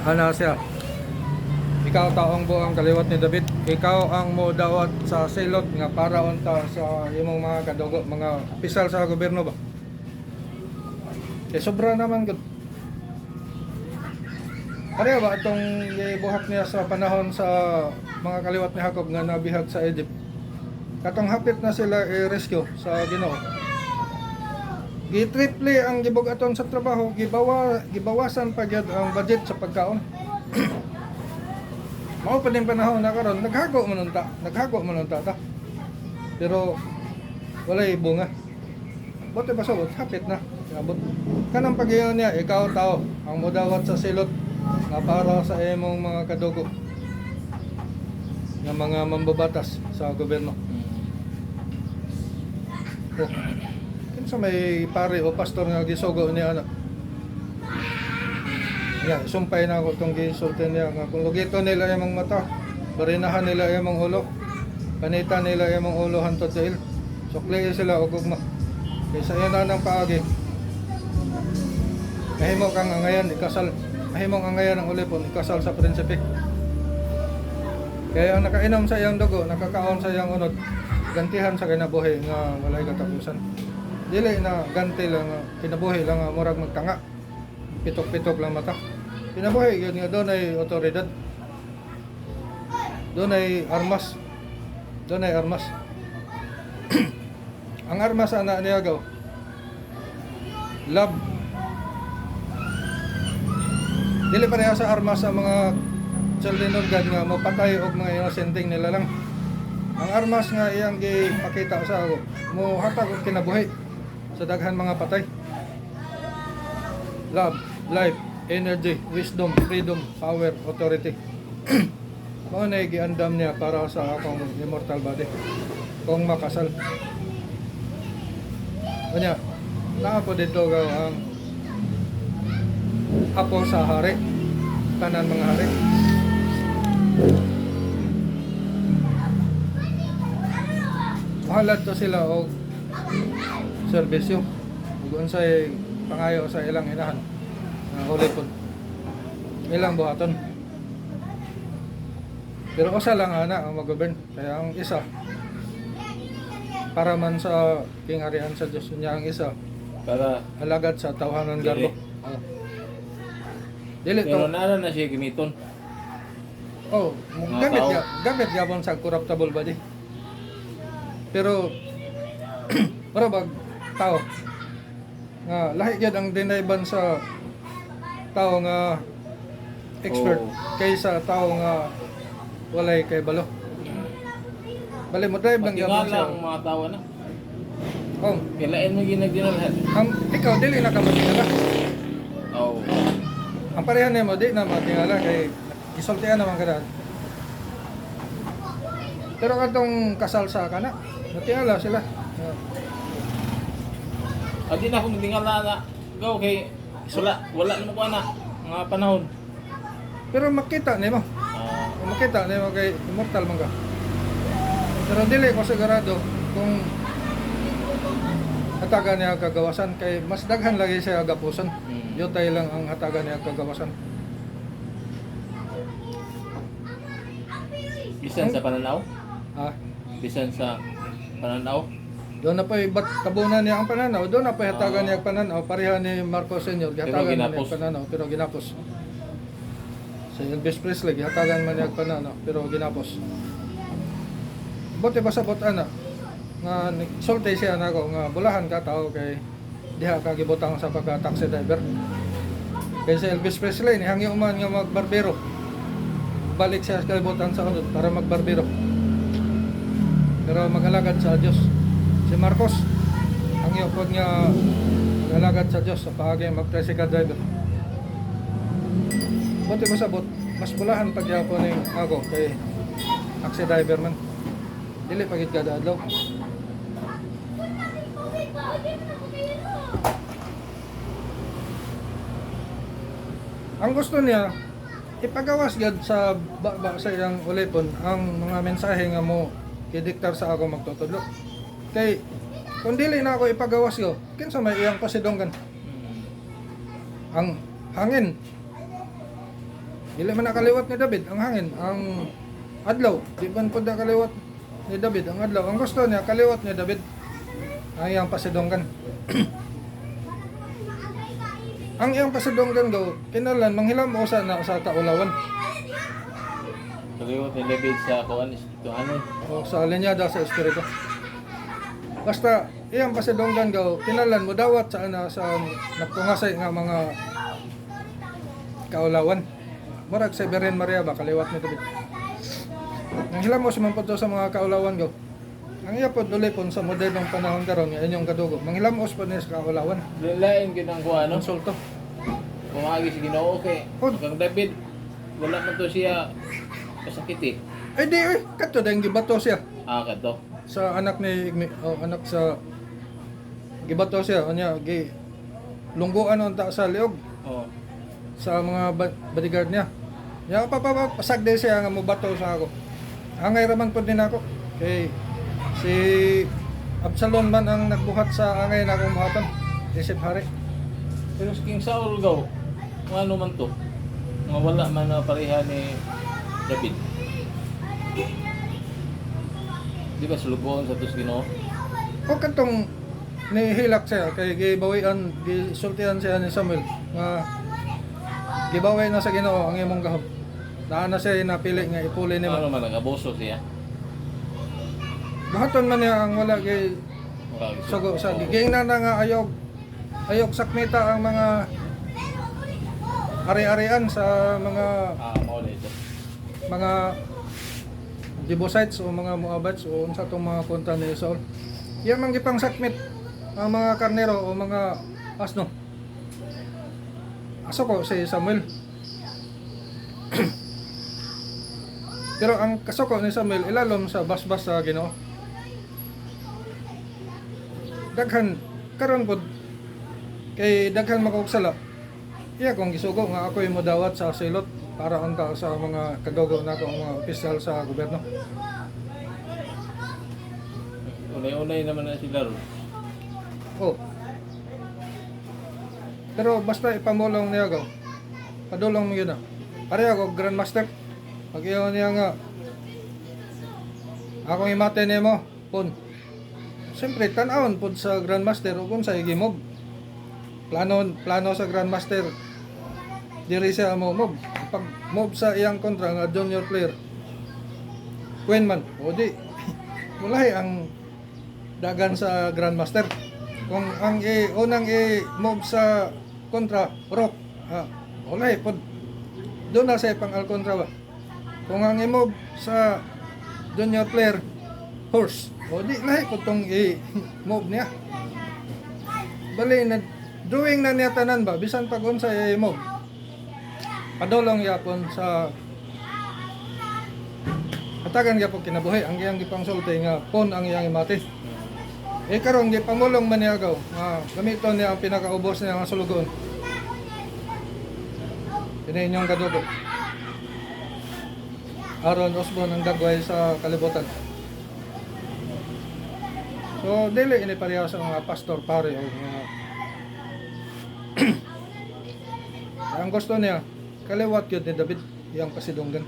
Ano siya? Ikaw taong buang kaliwat ni David. Ikaw ang modawat sa silot nga para unta sa imong mga kadugo, mga opisyal sa gobyerno ba? Kaya sobra naman gud. Pareho ba itong gibuhat niya sa panahon sa mga kaliwat ni Jacob nga nabihag sa Egypt? Katong hapit na sila i-rescue sa Ginoo. Gi-triple ang gibugaton sa trabaho, gibawasan pa gyud ang budget sa pagkaon. Mao pa din panahon na karon naghago man unta ta. Pero walay bunga. Bote ba sabot hapit na. Abot. Kanang pagyayon niya ikaw tao ang modawat sa silot nga para sa imong mga kadugo nga mga mambabatas sa gobyerno. Oh. Kinsa may pare o pastor nga gisugo niya ana. Yeah, sumpay na ako itong gisulti niya nga kung lugito nila imong mata, barinahan nila imong ulo, panitan nila imong ulo hantod sa il. Sukli sila og gugma. Kaysa yan na ng paagi. Mahimo kang angayan ikasal. Mahimong angayan ang ulipon ikasal sa prinsipe. Kaya ang nakainom sa iyang dugo, nakakaon sa iyang unod, gantihan sa kinabuhi nga walay katapusan. Dili na ganti lang kinabuhi lang murag magtanga. Pitok-pitok lang mata. Kinabuhi yun nga doon ay otoridad. Doon ay armas. Doon ay armas. Ang armas ana niya gaw. Love. Dili pareha sa armas sa mga children of God nga mapatay og mga inosenteng nila lang. Ang armas nga iyang gipakita sa ako, mo hatag og kinabuhi sa daghan mga patay. Love, life, energy, wisdom, freedom, power, authority. Mao na giandam niya para sa akong immortal body kung makasal. Kanya, naa po dito ang apo sa hari, tanan mga hari. Mahalad to sila og serbisyo ug unsay pangayo sa ilang inahan. Huli po ilang buhaton. Pero usa lang ana ang mag-govern. Kaya ang isa para man sa pingarihan sa Diyos niya, ang isa Para alagad sa tawhanan garbo. Dili to. pero naara na siya gimiton. Oh, gamit gyapon sa corruptible body. Pero para bag tao nga lahi gyud ang dinayban sa tao nga expert kaysa tao nga walay kay balo. Bali mo drive lang Pati gyapon siya. lang mga tawa na. Oh, Kailain mo ginagdinalhan. ikaw dili na ka matingala. Oo. Ang parehan nimo di na matingala kay gisultian naman kada. Pero katong kasal sa kana, matingala sila. At di na ako nagtingala na. Go kay wala mo ko na mga panahon. Pero makita nimo. Makita nimo kay immortal man ka. Pero dili ko sigurado kung hatagan niya kagawasan kay mas daghan lagi siya gapuson. Yotay lang ang hatagan niya kagawasan. Bisan sa pananaw? Ah, Bisan sa pananaw? doon na pa ibat tabunan niya ang pananaw, doon na pa hatagan niya ang pananaw, pareha ni Marcos Sr. Hatagan niya ang pananaw pero ginapos. Sa Elvis Presley hatagan man niya ang pananaw pero ginapos. Bote ba sabot ana nga sulti siya nako nga bulahan ka tao kay diha ka gibutang sa pagka-taxi driver. Kay si Elvis Presley ni hangyo man nga magbarbero. Balik siya sa kalibutan sa unod para magbarbero. Pero mag-alagad sa Dios. Si Marcos hangyo pod nga mag-alagad sa Dios sa paagi mag-tricycle driver. Bote ba sabot mas bulahan pag gyapon ning ako kay taxi driver man. Dili pagit kada adlaw. Ang gusto niya ipagawas gad sa sa iyang ulipon ang mga mensahe nga mo kidiktar sa ako magtutudlo. Kay kung dili na ako ipagawas yo, kinsa may iyang pasidonggan? Ang hangin Dili man nakaliwat ni David ang hangin, ang adlaw. Di man pud nakaliwat ni David ang adlaw. Ang gusto niya kaliwat ni David. Ang iyang pasidonggan. Ang iyang pasidonggan daw kinalan manghilam mo sa na sa kaulawan. Kaliwat ni David sa kuan ito ano. O sa linyada sa espiritu. Basta iyang pasidonggan daw kinalan mo dawat sa ana sa nagtungasay nga mga kaulawan. Murag sa Virgen Maria ba kaliwat ni David. Ang hilam mo si manpunto sa mga kaulawan gaw. Ang iya pod dulipon sa modernong panahon karon nga inyong kadugo. Manghilamos pa niya sa kaulawan. Lain gid ang kuan ano. Konsulto. Pumagi si Ginoo kay kang David wala man to siya kasakiti. Ay di kato dang gibato siya Kadto. sa anak ni anak sa gibato siya anya gi lungguan unta sa liog Oh. sa mga bodyguard niya. Ya pasag din siya nga mobato sa ako. Angay raman pud din ako kay si Absalom man ang nagbuhat sa angay na akong buhatan. Isip hari. Pero si King Saul gaw, ano man to? Nga wala man na pareha ni David. Di ba sulugon sa tos Ginoo? O katong nihilak siya kay gibawian gisultihan siya ni Samuel nga gibawi na sa Ginoo ang imong gahom. Naa na siya napili nga ipuli nimo. Ano man nagaboso siya? Buhaton man niya ang wala kay sugo sa gigingnan na nga ayog sakmita ang mga ari-arian sa mga Mao na ito. mga Jebusites o mga Moabites o unsa tong mga kontra ni Saul. Yan man gipang sakmit ang mga karnero o mga asno. Aso ko si Samuel. Pero ang kasoko ni Samuel ilalom sa basbas sa Ginoo. Daghan karon pod kay daghan makaugsala. Iya kong gisugo nga ako mo dawat sa silot para unta sa mga kadugo nato mga opisyal sa gobyerno. Unay-unay naman na sila ron. Oh. Pero basta ipamulong niya gaw. Padulong mo yun na. Pareha ko Grandmaster. Pag-iyon niya nga akong imate nimo pun. Siyempre tan-awon pud sa Grandmaster o kung sa igimob. Plano sa Grandmaster diri siya mo mob. Pag mob sa iyang kontra nga junior player. Queen man. O di. Mulay ang dagan sa Grandmaster. Kung ang unang mob sa kontra rock. Mulay pod. Doon na siya pang alkontra ba. Kung ang i-move sa junior player horse. O di lahi ko tong i-move niya. Bali na drawing na niya tanan ba bisan pag unsa i-move. Padulong yapon sa atagan gyapon kinabuhi ang iyang gipangsulti nga pon ang iyang imati. Karon gipamulong man niya gaw nga gamiton niya ang pinakaubos niya nga sulugon. Kini inyong kadugo. Aaron Osborne ang dagway sa kalibutan. So, dili ini pareha sa mga pastor pare o mga ang gusto niya kaliwat yun ni David iyang pasidunggan.